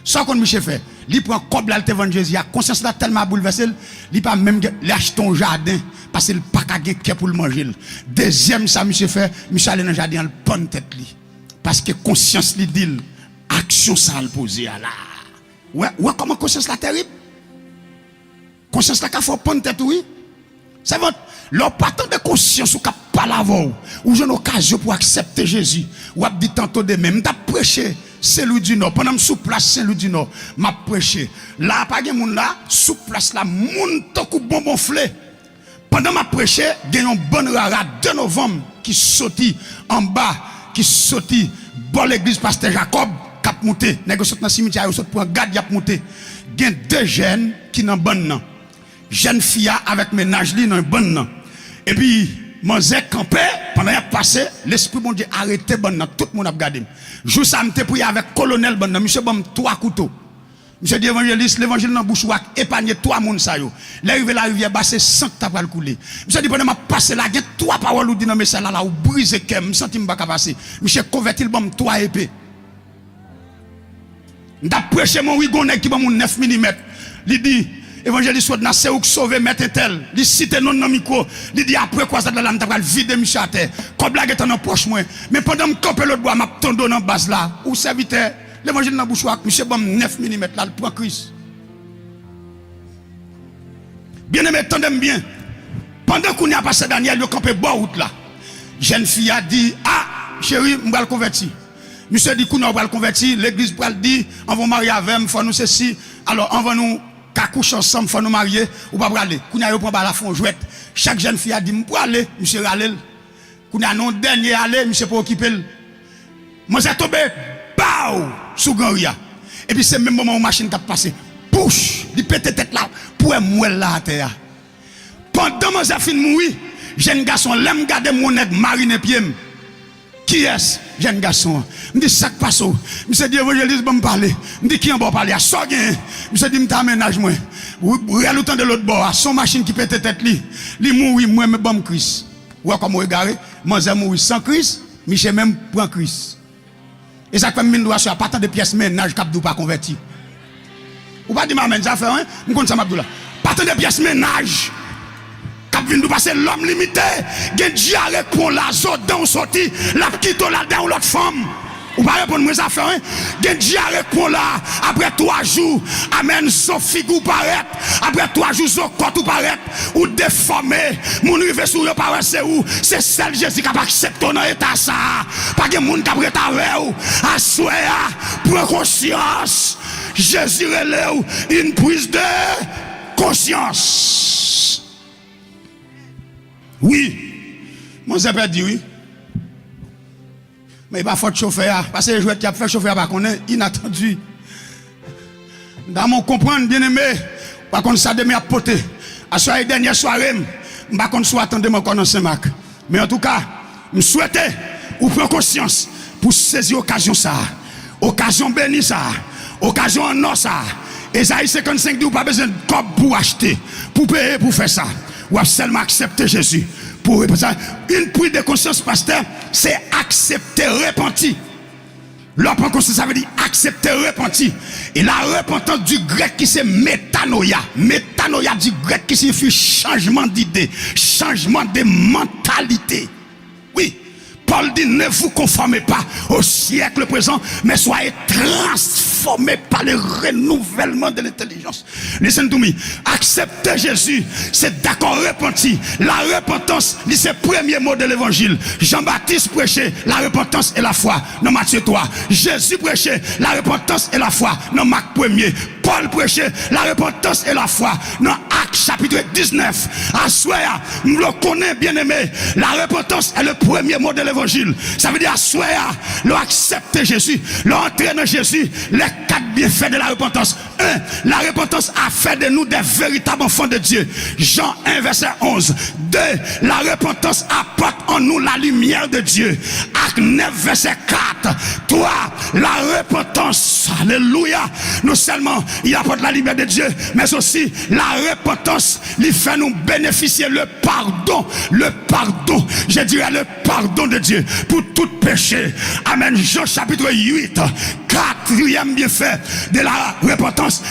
Ça qu'on Michel fait. il prend comme là, le vendre Jésus. La conscience là tellement bouleversée, il pas même lâche ton jardin parce qu'il pas qu'à pour le manger. Deuxième, ça, monsieur fait, monsieur allé dans le jardin, le prend tête li. Parce que conscience li dit, action ça le poser là. Ouais, comment conscience là terrible? Conscience là qu'il faut prendre tête, oui. C'est votre, leur partant de conscience ou qu'à pas l'avoir, ou j'ai une occasion pour accepter Jésus, ou a dit tantôt de même, t'as prêché, c'est lui du Nord, pendant que sous place, c'est lui du Nord, m'a prêché. Là, pas de monde là, sous place là, moun tant que bonbon flé. Pendant m'a prêché, il y a une bonne rara 2 novembre qui sorti en bas, qui sorti bon l'église pasteur Jacob, cap monté, négocié dans le cimetière, il saute pour un garde, il a monté. Il y a 2 jeunes qui n'ont bon nom. Jeune fille avec ménage li dans un bon nom. Et puis, mon zé campé, pendant qu'il a passé, l'esprit bon Dieu arrêté bon nom, tout le monde a regardé. Jour ça m'était prié avec colonel bon nom, monsieur bon 3 couteaux. Monsieur dit évangéliste, l'évangile dans bouche ouak, épargner 3 moun sa yo. L'arrivée la rivière basse, 100 t'a pas le couler. Monsieur dit pendant m'a passé là, il y a 3 paroles ou dit dans message là, ou brisé kem, me senti m'pa passer. Monsieur converti le bon 3 épées. M'ta prêché mon wigonne qui bon 9 mm. Il dit évangéliste soit dans c'est ou sauver mettre tel. Il cite non dans micro. Il dit après quoi ça de là m'ta va vider monsieur à terre. Comme blague est en poche moi. Mais pendant me camper l'autre bois m'a tondo dans base là. Ou serviteur l'évangile dans bouche monsieur bon 9 mm là le prend Christ. Bien aimé tendez bien. Pendant qu'on y a passé Daniel le campé bois route là. Jeune fille a dit ah chérie m'va le convertir. Monsieur dit qu'on va le convertir, l'église pour le dire on va marier avec moi, faut nous ceci. Alors on va nous coucher ensemble, faut nous marier ou pas aller. Qu'on y a prend la fond jouette. Chaque jeune fille a dit pour aller, monsieur râler. Qu'on y a non dernier aller, monsieur pour occuper. Moi j'ai tombé bao sous Ganria. Et puis c'est même moment où machine t'a passé. Pouche, il pète tête là pour mourir là à terre. Pendant moi j'ai fini mourir, jeune garçon l'aime garder mon nèg mariner pied. Qui est-ce, jeune garçon? Je dis ça passe. Je dis évangéliste me parler. Je dis qui en bas parler à ça gain. Je dis m'ta ménage moi. Regarde le temps de l'autre bord, son machine qui pète tête li. Li mourir moi me bon Christ. Ou comme regarder, moi j'ai mourir sans Christ, Michel même prend Christ. Et ça fait mine doit sur pas tant de pièces ménage cap pas converti. Ou pas dire m'amène ça fait hein? Me compte ça m'Abdoula. Pas tant de pièces ménage. Cap vinn nous passer l'homme limité, gen diarrhée pour la zone dans sorti, la quitte là dedans l'autre femme. Ou pas répondre moi ça fait hein? Gen diarrhée pour là après 3 jours, amen son figou paraît, après 3 jours son corps tout paraît ou déformé, mon rive sur yo paraît c'est où? C'est celle Jésus qui a accepté dans état ça. Pas gen moun qui a prêt avec ou, assoya, prends conscience. Jésus relève une prise de conscience. Oui, mon zèbre dit oui. Mais il va faut chauffeur, parce que je vais faire chauffeur, par contre, inattendu. Dans mon comprendre, bien aimé, par contre, ça demain à poter. À soirée dernière soirée, par contre, soit attendre mon corps dans Saint-Marc. Mais en tout cas, je souhaite, ou prendre conscience, pour saisir l'occasion ça. Occasion bénie ça. Occasion en or ça. Esaïe 55 dit, vous pas besoin de corps pour acheter, pour payer, pour faire ça. Ou à seulement accepter Jésus. Pour une prise de conscience, pasteur, c'est accepter, repentir. L'opération conscience, ça veut dire accepter, repentir. Et la repentance du grec qui c'est métanoïa. Métanoïa du grec qui signifie changement d'idée, changement de mentalité. Oui. Paul dit, ne vous conformez pas au siècle présent, mais soyez transformés par le renouvellement de l'intelligence. Listen to me. Accepter Jésus, c'est d'accord repentir. La repentance, c'est le premier mot de l'évangile. Jean-Baptiste prêchait la repentance et la foi dans Matthieu 3. Jésus prêchait la repentance et la foi dans Marc 1er. Paul prêchait la repentance et la foi dans Actes chapitre 19. À soir, nous le connaissons bien aimé. La repentance est le premier mot de l'évangile. Ça veut dire à soir, l'on accepte Jésus, l'on entre dans Jésus, les 4 bienfaits de la repentance. 1. La repentance a fait de nous des véritables enfants de Dieu. Jean 1 verset 11. 2. La repentance apporte en nous la lumière de Dieu. Acte 9 verset 4. 3. La repentance, alléluia, non seulement il apporte la lumière de Dieu, mais aussi la repentance lui fait nous bénéficier le pardon, je dirais le pardon de Dieu pour tout péché. Amen. Jean chapitre 8 Quatrième bienfait de la repentance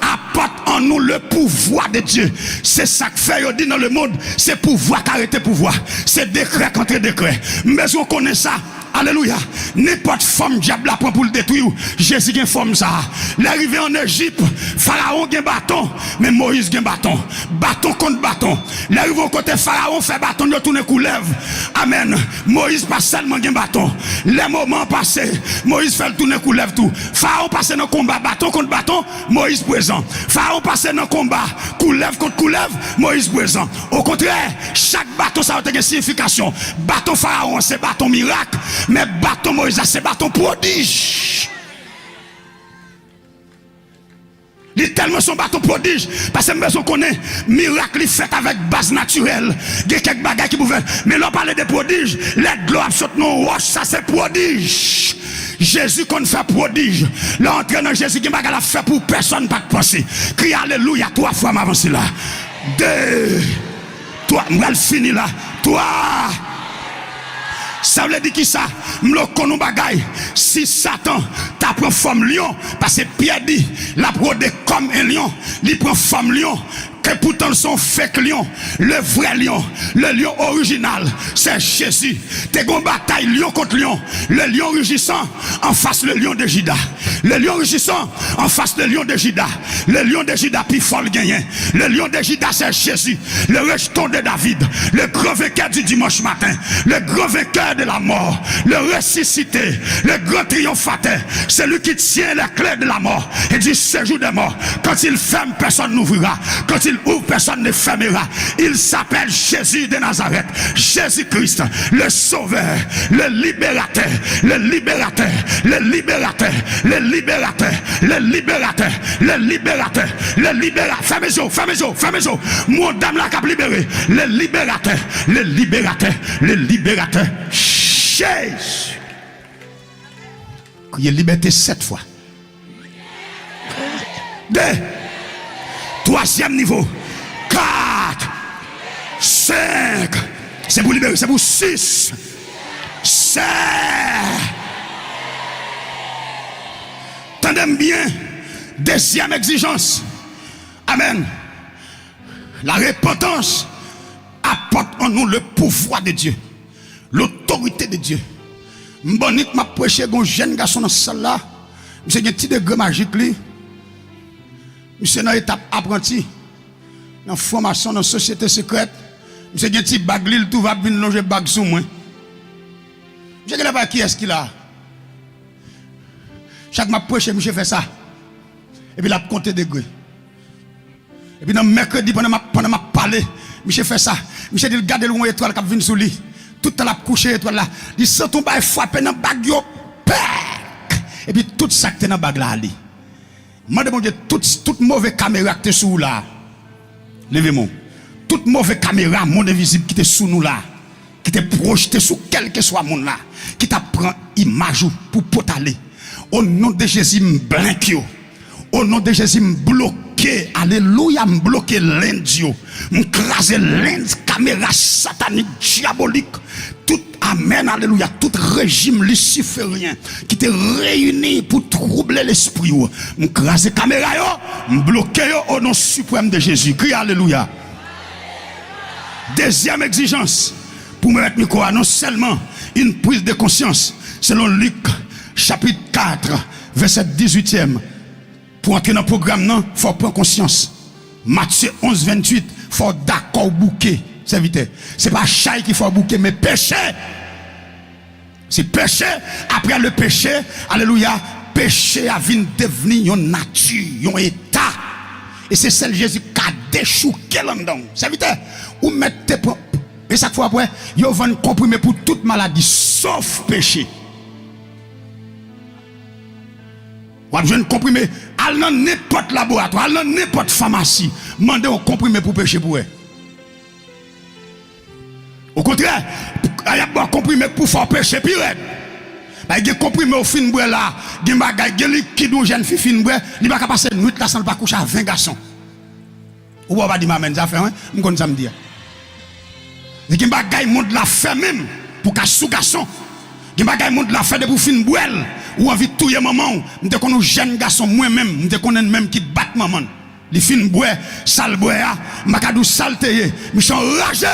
apporte en nous le pouvoir de Dieu. C'est ça que fait, dit dans le monde, c'est pouvoir qu'arrêter pouvoir. C'est décret contre décret. Mais on connaît ça. Alléluia. N'importe forme diable la prend pour le détruire. Jésus a une forme ça. L'arrivée en Égypte, Pharaon a un bâton, mais Moïse a un bâton. Bâton contre bâton. L'arrivée au côté Pharaon fait bâton, de tourner couleuvre. Amen. Moïse passe seulement un bâton. Les moments passés, Moïse fait le tourner couleuvre tout. Pharaon passe dans le combat, bâton contre bâton, Moïse présent. Pharaon passe dans le combat, couleuvre contre couleuvre, Moïse présent. Au contraire, chaque bâton ça a une signification. Bâton Pharaon, c'est bâton miracle. Mais bâton Moïse, c'est bâton prodige. Il est tellement son bâton prodige. Parce que nous connaissons miracle fait avec base naturelle. Il y a quelques bagages qui pouvaient. Mais là, on parle de prodige. Les gloires sautent non roche, ça c'est prodige. Jésus qu'on fait prodige. Là, entré dans Jésus qui m'a fait pour personne pas de penser. Crie alléluia 3 fois m'avancer là. 2, 3, on va finir là. 3. Ça veut dire qui ça? M'lo konou bagay. Si Satan t'a pris forme lion, parce que Pierre dit, la brodé comme un lion, il prend forme lion. Que pourtant son fake lion, le vrai lion, le lion original, c'est Jésus. T'es une bataille lion contre lion. Le lion rugissant en face le lion de Juda. Le lion rugissant en face le lion de Juda. Le lion de Juda puis folle gagné. Le lion de Juda c'est Jésus. Le rejeton de David. Le grand vainqueur du dimanche matin. Le grand vainqueur de la mort. Le ressuscité. Le grand triomphateur. Celui qui tient la clé de la mort et du séjour des morts. Quand il ferme, personne n'ouvrira. Quand il ouvre, personne ne fermera. Il s'appelle Jésus de Nazareth. Jésus-Christ, le Sauveur, le Libérateur, le Libérateur, le Libérateur, le Libérateur, le Libérateur, le Libérateur, le Libérateur. Fermez-vous. Mon dame la cap libéré. Le Libérateur, le Libérateur, le Libérateur. Jésus. Criez liberté 7 fois. 2. 3e niveau. 4. 5. C'est pour libérer. C'est pour 6. 7. Tendez bien. 2e exigence. Amen. La repentance apporte en nous le pouvoir de Dieu. L'autorité de Dieu. M'bonit m'a prêché un jeune garçon dans cette salle là. Monsieur un petit degré magique lui. Monsieur dans étape apprenti. Dans formation dans société secrète. Monsieur un petit bag li tout va venir longer bag sous moi. Monsieur ne sais pas qui est-ce qu'il a. Chaque m'a prêché monsieur fait ça. Et puis il a compté degré. Et puis dans mercredi pendant m'a parlé, monsieur fait ça. Monsieur dit regarde loin étoile qui vient sous lui. Tout à la couché étoile là. Il sent ton bail frapper dans bag yo. Et puis tout ça qui est dans bag là. Moi demande toute mauvaise caméra qui est sous là. Levez-moi. Toute mauvaise caméra monde invisible qui est sous nous là. Qui est projeté sous quel que soit monde là. Qui t'a prend image pour potaler. Au nom de Jésus m'blanque yo. Au nom de Jésus m'bloqué. Alléluia m'bloqué l'indio. M'craser l'inde caméra satanique diabolique. Tout amen, alléluia, tout régime luciférien qui te réuni pour troubler l'esprit. M'craser caméra yo, m'bloquer yo au nom suprême de Jésus. Crie alléluia. 2e exigence pour me mettre micro, non seulement une prise de conscience selon Luc chapitre 4 verset 18e. Pour entrer dans le programme, il faut prendre conscience. Matthieu 11, 28, il faut d'accord bouquet. C'est vite. Ce n'est pas chaille qu'il faut bouquet, mais péché. C'est péché. Après le péché, alléluia, péché a venu devenir une nature, un état. Et c'est celle Jésus qui a déchouqué là-dedans. C'est vite. Ou mettez. Et chaque fois après, il va un comprimé pour toute maladie, sauf péché. Ou avez un comprimé, allez dans n'importe laboratoire, allez dans n'importe pharmacie, demandez un comprimé pour pécher pour eux. Au contraire, il y a un comprimé pour faire pécher pire. Il y a un comprimé au fin de là, il y a un liquide ou jeune fille fin de il va passer une nuit là sans pas coucher à 20 garçons. Ou va dire maman, ça fait hein, je connais ça me dire. Il y a un monde la fait même pour qu'à sous garçon. Il y a un monde la fait de pour fin de ou envie de tuer maman, m'te qu'on jeune garçon moi-même, m'te qu'on même qui bat maman. Les fin bois, sale bois, macadou salté, m'chon enragé.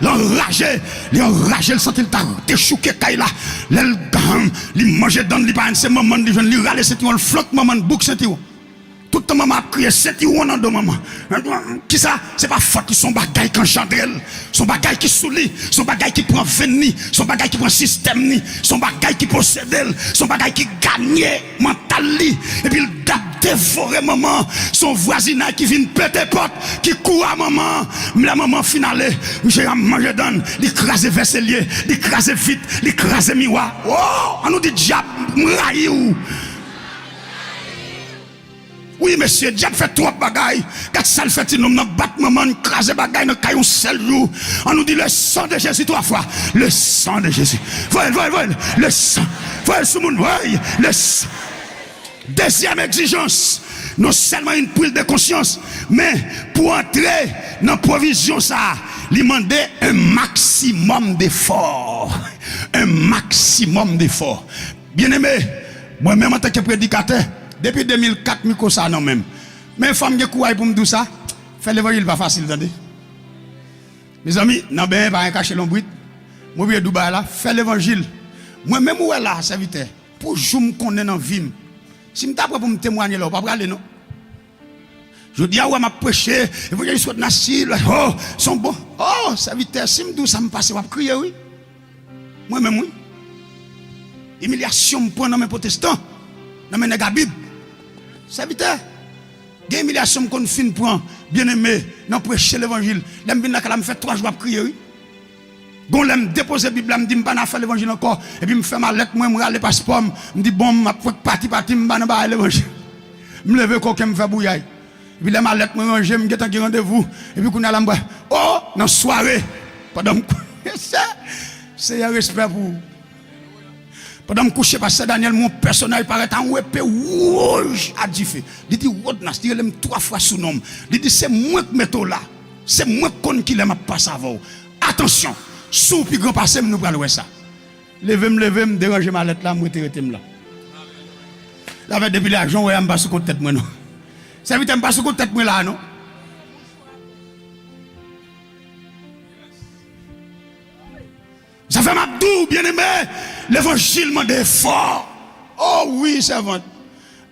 L'enragé, le sentit le chouqué là, il mangeait dans le pain, c'est maman, il râle, c'est un flotte maman, bouc c'est tout. Tout le maman a crié, c'est tout, on a deux maman. Qui ça? C'est pas faute qui sont bagailles quand chandelle, son bagaille qui souli, son bagaille qui prend veni, son bagaille qui prend système ni, son bagaille qui possède, son bagaille qui gagne mental li, et puis il tape dévorer maman, son voisinage qui vient péter porte, qui court à maman, la maman finale, j'ai mangé dans, l'écraser vaisselier, l'écraser vite, l'écraser miroir. Oh, on nous dit diable, m'raïou. Oui, monsieur, diable fait trop de bagailles. Quand ça le fait, nous nous battons maman, nous crasons bagaille, nous caillons seul jour. On nous dit le sang de Jésus 3 fois. Le sang de Jésus. Voyez, le sang. Voyez, sous mon voyez, le sang. Deuxième exigence, non seulement une prise de conscience, mais pour entrer dans la provision, ça, il demandait un maximum d'efforts. Un maximum d'efforts. Bien aimé, moi-même en tant que prédicateur, depuis 2004, je suis ça non même. Mais femme qui courage pour me dire ça, faire l'évangile pas facile, attendez. Mes amis, non ben pas un caché l'ombrite. Moi je Dubaï là, faire l'évangile. Moi-même où est là, serviteur, pour que je me connaisse dans la vie. Si je t'apprends pour me témoigner là, pas aller non. Je dis, ah ouais, m'a prêché, et vous soit nassi, oh, sont bons. Oh, serviteur, si me ça me passe, va crier, oui. Moi-même, oui. Humiliation me prend dans mes protestants, dans mes négabib. Serviteur, il y a humiliation qu'on fin prend, bien aimé, dans prêcher l'évangile. L'aime bien là, me fait 3 jours à crier, oui. Quand je dépose la Bible, je me dis, je ne vais pas faire l'évangile encore. Et puis, je fais ma lettre, moi, je vais le passeport. Je me dis, bon, je vais partir, je ne vais pas l'évangile. Je me lève quand je me fais bouillir. Et puis, ma lettre, je me dis, je vais rendez-vous. Et puis, je vais me oh, dans la soirée. C'est un respect pour vous. Pendant que je couche, parce que Daniel, mon personnage paraît en épée rouge à diffé. Il dit, Rodnas, il aime 3 fois sous nom. Il dit, c'est moi qui mets là. C'est moi qui l'aime pas savoir. Attention. Sous puis grand passé, nous prenons ça. Levez-moi, déranger ma lettre là, moi, je là. Là, depuis l'argent, je ne pas sous compte tête, moi, non. Ça veut dire pas sous compte tête, moi, là, non. Ça fait ma doux, bien aimé. L'évangile m'a d'effort. Oh oui, servante.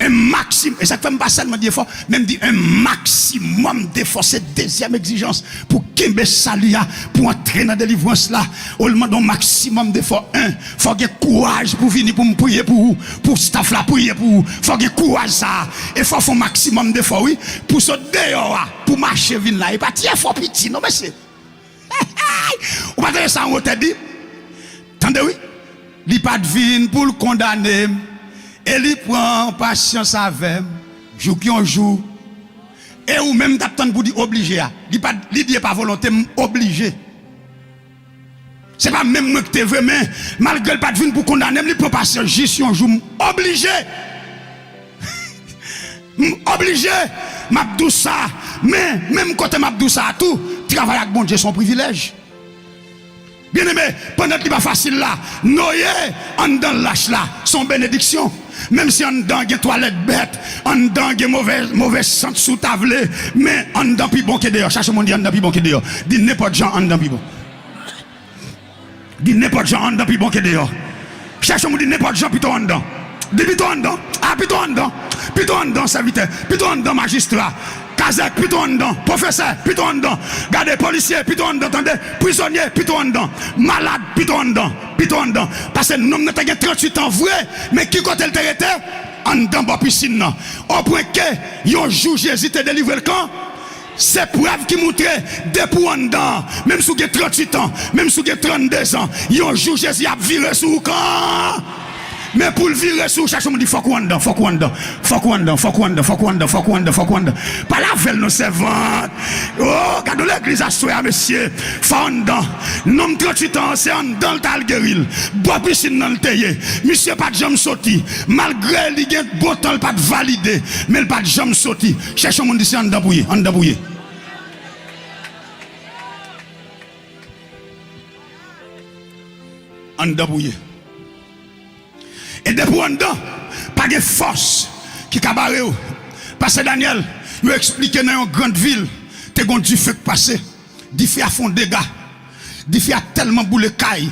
Un maximum, et ça fait pas seulement d'effort, même dit un maximum d'effort. C'est deuxième exigence pour Kimbe Salia, pour entrer dans la délivrance là. On demande un maximum d'effort. Un, faut qu'il y ait courage pour venir pour me prier pour vous, pour staff là, prier pour vous. Faut qu'il y ait courage ça. Et faut faire un maximum d'effort, oui, pour ce dehors, pour marcher vin là. Et pas tiens, fort petit, non, monsieur. Ou pas ça, on t'a dit. Attendez, oui. Il pas de vin pour le condamner. Et il prend patience avec jour qui on joue. Et ou même t'attends pour dire obligé. Il dit pas volonté, obligé. C'est pas même moi que tu veux, mais malgré le pas de vin pour condamner, il prend patience juste si on joue. Obligé. Obligé. M'abdou ça. Mais même quand m'abdou ça, tout, travailler avec bon Dieu, son privilège. Bien aimé, pendant que ce n'est pas facile là, noyer en dedans lâche là, son bénédiction. Même si en dedans il y a toilette bête, en dedans il y a mauvais sang sous table, mais en dedans plus bon que dehors. Cherche mon dit en dedans plus bon que dehors. Dis n'importe gens en dedans plus bon. Dis n'importe gens en dedans plus bon que dehors. Cherche mon dit n'importe gens plutôt en dedans. Dis plutôt en dedans. Ah plutôt en dedans. Plutôt en dedans serviteur. Plutôt en dedans magistrat. Kazak, plutôt en dedans. Professeur, plutôt en dedans. Gardez, policier, plutôt en dedans. Attendez, prisonnier, plutôt en dedans. Malade, plutôt en dedans. Plutôt en dedans. Parce que nous avons 38 ans vrai, mais qui côté le était en dedans, dans la piscine. Au point que, un jour, Jésus te délivré le camp. C'est preuve qui montre depuis en dedans. Même si vous avez 38 ans, même si vous avez 32 ans, un jour, Jésus a viré sur le camp. Mais pour le virer sous, chaque chose me dit faut qu'on dedans, faut qu'on dedans, faut qu'on dedans, faut qu'on dedans, faut qu'on dedans, faut qu'on dedans, faut qu'on dedans. Pas la veille nos servantes. Oh, quand l'église a souhaité, monsieur, faut en dedans. Nom 38 ans, c'est en dedans le tal guéril. Bois piscine dans le théier. Monsieur pas de jambe sorti. Malgré il y a beau temps, il pas de validé. Mais il pas de jambe sorti. Cherche mon dit c'est en dedans bouillé, en dedans bouillé. En dedans bouillé. Et de pour en dedans, pas de force qui cabaret. Parce que Daniel, il a expliqué dans une grande ville, tu as du feu qui passe, du feu a fond dégâts, du feu a tellement boulé caille,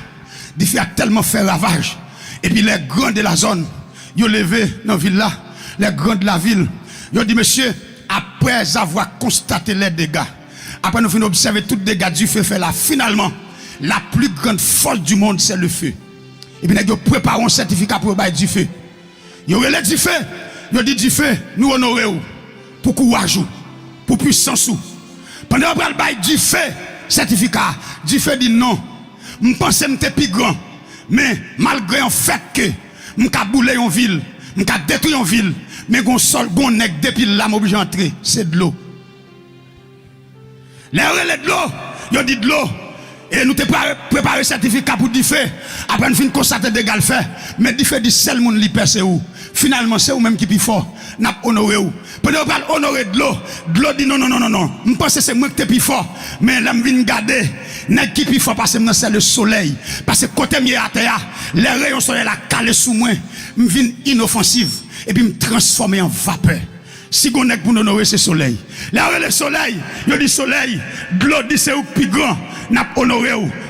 du feu a tellement fait ravage. Et puis les grands de la zone, ils ont levé dans la ville là, les grands de la ville, ils ont dit, monsieur, après avoir constaté les dégâts, après nous finissons observer tous les dégâts du feu fait là, finalement, la plus grande force du monde, c'est le feu. Et puis nous avons préparé un certificat pour bailler du feu. Ils ont relé du feu, ils ont dit du feu, nous honorons pour courage, pour puissance. Pendant qu'on bailler du feu, certificat, du feu dit non. Je pense que c'est plus grand. Mais malgré le fait que je suis boulé en ville, je suis détruit en ville, mais je suis depuis là, je suis obligé d'entrer. C'est de l'eau. Les relais de l'eau, ils ont dit de l'eau. Et nous avons préparé un certificat pour dire fait. Après, nous finissons constater des gars fait. Mais dit fait, dit seul monde qui perce où. Finalement, c'est vous-même qui est plus fort. N'a pas honoré où. Pendant qu'on parle honorer de l'eau dit non, non, non, non, non. Je pense que c'est moi qui est plus fort. Mais là, je viens garder. N'est qui plus fort parce que c'est le soleil. Parce que côté mieux à terre, les rayons soleil la calé sous moi. Je viens inoffensive. Et puis, me transformer en vapeur. Si on est pour nous honorer ce soleil. Là où le soleil, il dit soleil, de l'eau dit c'est le plus grand, n'a pas honoré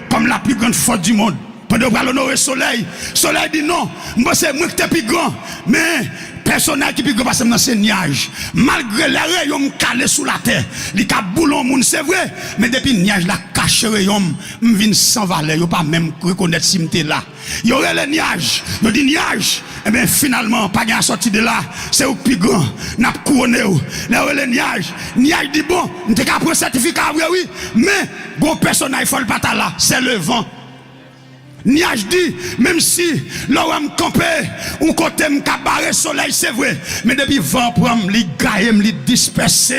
comme la plus grande force du monde. Pendant qu'on honorer le soleil, soleil dit non, moi c'est moi qui suis plus grand, mais personne qui est plus grand parce que c'est nuage. Malgré les rayons calés sous la terre, les cas boulons moun c'est vrai, mais depuis le nuage la cache rayon, je viens sans valeur, yo pas même reconnaître si m'étais là. Il y aurait les nuages, il dit nuage, et bien finalement, pas de sortie de là, c'est au plus grand, n'a pas couronné. Là où les nuages dit bon, nous avons qu'à prendre certificat, oui, mais bon personne il faut le pas là, c'est le vent. Niage dit, même si l'homme campé, ou côté m'cabaré soleil, c'est vrai. Mais depuis vent prend, li gagne, li disperse,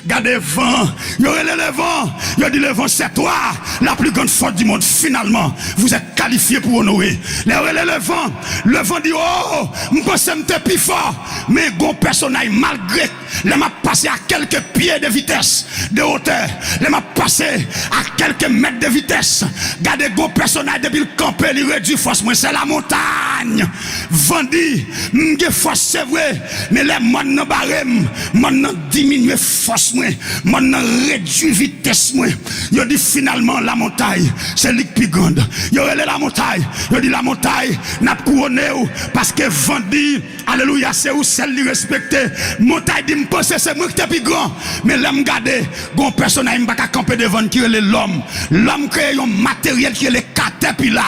gardez vent. Il y aurait le vent. Il dit le vent, c'est toi, la plus grande force du monde. Finalement, vous êtes qualifié pour honorer. Il y aurait le vent. Le vent dit, oh, m'pense m'te plus fort. Mais bon personnage, malgré, les m'a passé à quelques pieds de vitesse, de hauteur. Les m'a passé à quelques mètres de vitesse. Gardez bon personnage depuis le camper, il réduit force, moi c'est la montagne. Vendi, m'ge force c'est vrai, mais les man nan barème, man nan diminue force moi, man nan réduit vitesse moi. Yo dit finalement la montagne, c'est l'ik plus grande. Yo relè la montagne, yo dit la montagne n'a couronné parce que vendi, alléluia, c'est où celle li respecté. Montagne dit m'pense c'est moi qui est plus grand, mais l'homme garder, gon personnage m'pa ka camper devant qui est l'homme. L'homme crée un matériel qui est le caterpillar.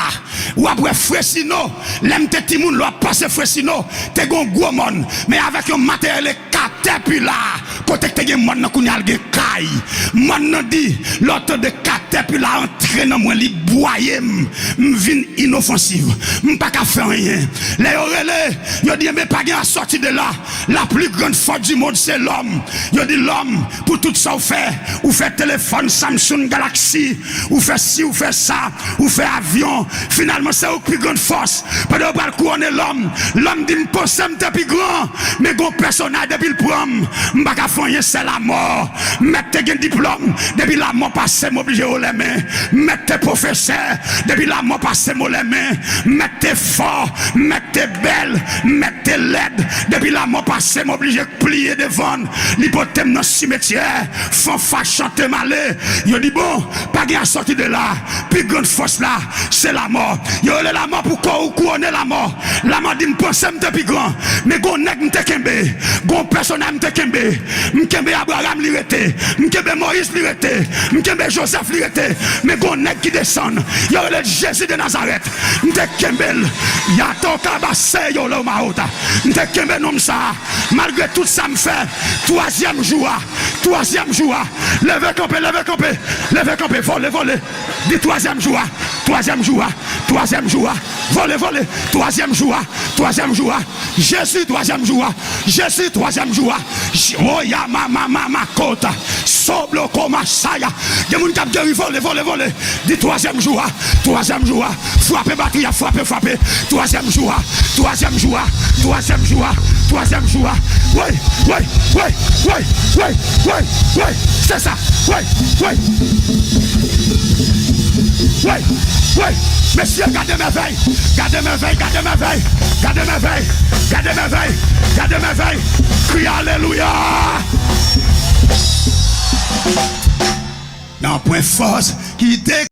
Ou après Fressino, l'aime te timoun, l'on passe Fressino, te gon gros monde, mais avec un matériel caterpillar, côté te gen monde nan kounal gen kay. Monde nan dit, l'autre de caterpillar entraîne moi li boyer m'vin inoffensive. M'pa ka faire rien. Les orele, yo dit mais pas gen sorti de là. La plus grande force du monde c'est l'homme. Yo dit l'homme pour tout ça ou fait téléphone Samsung Galaxy, ou fait ci ou fait ça, ou fait avion. Finalement, c'est au plus grande force. Pendant qu'on couronner l'homme, l'homme dit m'pense m'te plus grand, mais gon personnage depuis le prom, m'pa ka faire c'est la mort. Mettez gen diplôme, depuis la mort passe m'obligé au les mains. Mettez professeur, depuis la mort passe moi les mains. Mettez fort, mettez belle, mettez laide, depuis la mort passe m'obligé plier devant. L'hypothèse dans cimetière, fanfa chanter malé. Yo dit bon, pas gain sorti de là. Plus grande force là, c'est la mort. Yo la mort pour couronner la mort. La mort dit m'pense m'te plus grand, mais gon nèg m'te kembe, gon personnage m'te kembe. M'kembe Abraham li rete, m'kembe Moïse li rete, m'kembe Joseph li rete, mais gon nèg qui descend. Yo le Jésus de Nazareth, m'te kembe. Ya to kabase yo le maota. M'te kembe nom ça. Malgré tout ça me fait troisième jour. Levez camper, voler. Dit troisième jour, voler, troisième jour. Jésus troisième jour. Oh ya mama kota. Soblo koma saya. Des moun k'ap guéri voler. Dit troisième jour. Frappez batterie, frappez. Troisième jour. Ouais. C'est ça. Ouais. Oui, messieurs, gardez mes veilles, gardez mes veilles, gardez mes veilles, gardez mes veilles, gardez mes veilles, gardez mes veilles. Crie alléluia. Non, point force qui